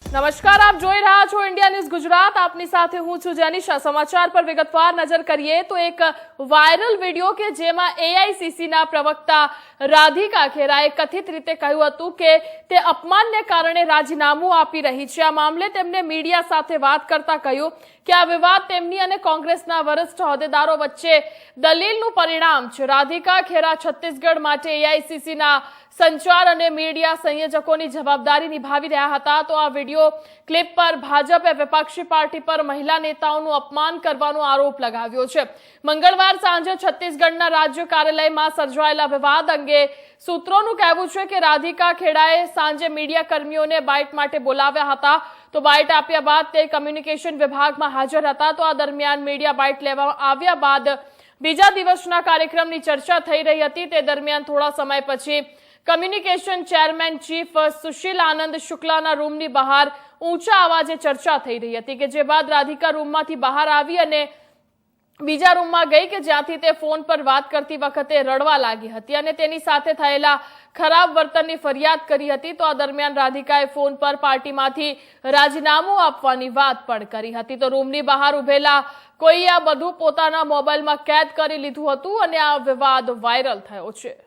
નમસ્કાર, આપ જોઈ રહ્યા છો ઇન્ડિયા ન્યૂઝ ગુજરાત। આપની સાથે હું છું જેનિશા। સમાચાર પર વિગતવાર નજર કરીએ તો એક વાયરલ વિડિયો કે જેમાં એઆઈસીસી ના પ્રવક્તા રાધિકા ખેરાએ કથિત રીતે કહ્યું હતું કે તે અપમાનને કારણે રાજીનામું આપી રહી છે। આ મામલે તેમણે મીડિયા સાથે વાત કરતા કહ્યું કે આ વિવાદ તેમની અને કોંગ્રેસના વરિષ્ઠ હોદ્દેદારો વચ્ચે દલીલનું પરિણામ છે। રાધિકા ખેરા છત્તીસગઢ માટે એઆઈસીસીના સંચાર અને મીડિયા સંયોજકોની જવાબદારી નિભાવી રહ્યા હતા। તો આ વિડિયો ક્લિપ પર ભાજપે વિપક્ષી પાર્ટી પર મહિલા નેતાઓનું અપમાન કરવાનો આરોપ લગાવ્યો છે। મંગળવાર સાંજે છત્તીસગઢના રાજ્ય કાર્યાલયમાં સર્જાયેલા વિવાદ અંગે સૂત્રોનું કહેવું છે કે રાધિકા ખેડાએ સાંજે મીડિયા કર્મીઓને બાઇટ માટે બોલાવ્યા હતા। તો બાઇટ આપ્યા બાદ તે કમ્યુનિકેશન વિભાગમાં હાજર હતા। તો આ દરમિયાન મીડિયા બાઇટ લેવામાં આવ્યા બાદ બીજા દિવસના કાર્યક્રમની ચર્ચા થઈ રહી હતી। તે દરમિયાન થોડા સમય પછી કમ્યુનિકેશન ચેરમેન ચીફ સુશીલ આનંદ શુક્લાના રૂમની બહાર ઊંચા અવાજે ચર્ચા થઈ રહી હતી કે જે બાદ રાધિકા રૂમમાંથી બહાર આવી અને બીજા રૂમમાં ગઈ કે જ્યાંથી તે ફોન પર વાત કરતી વખતે રડવા લાગી હતી અને તેની સાથે થયેલા ખરાબ વર્તનની ફરિયાદ કરી હતી। તો આ દરમિયાન રાધિકાએ ફોન પર પાર્ટીમાંથી રાજીનામું આપવાની વાત પણ કરી હતી। તો રૂમની બહાર ઉભેલા કોઈએ આ બધું પોતાના મોબાઈલમાં કેદ કરી લીધું હતું અને આ વિવાદ વાયરલ થયો છે।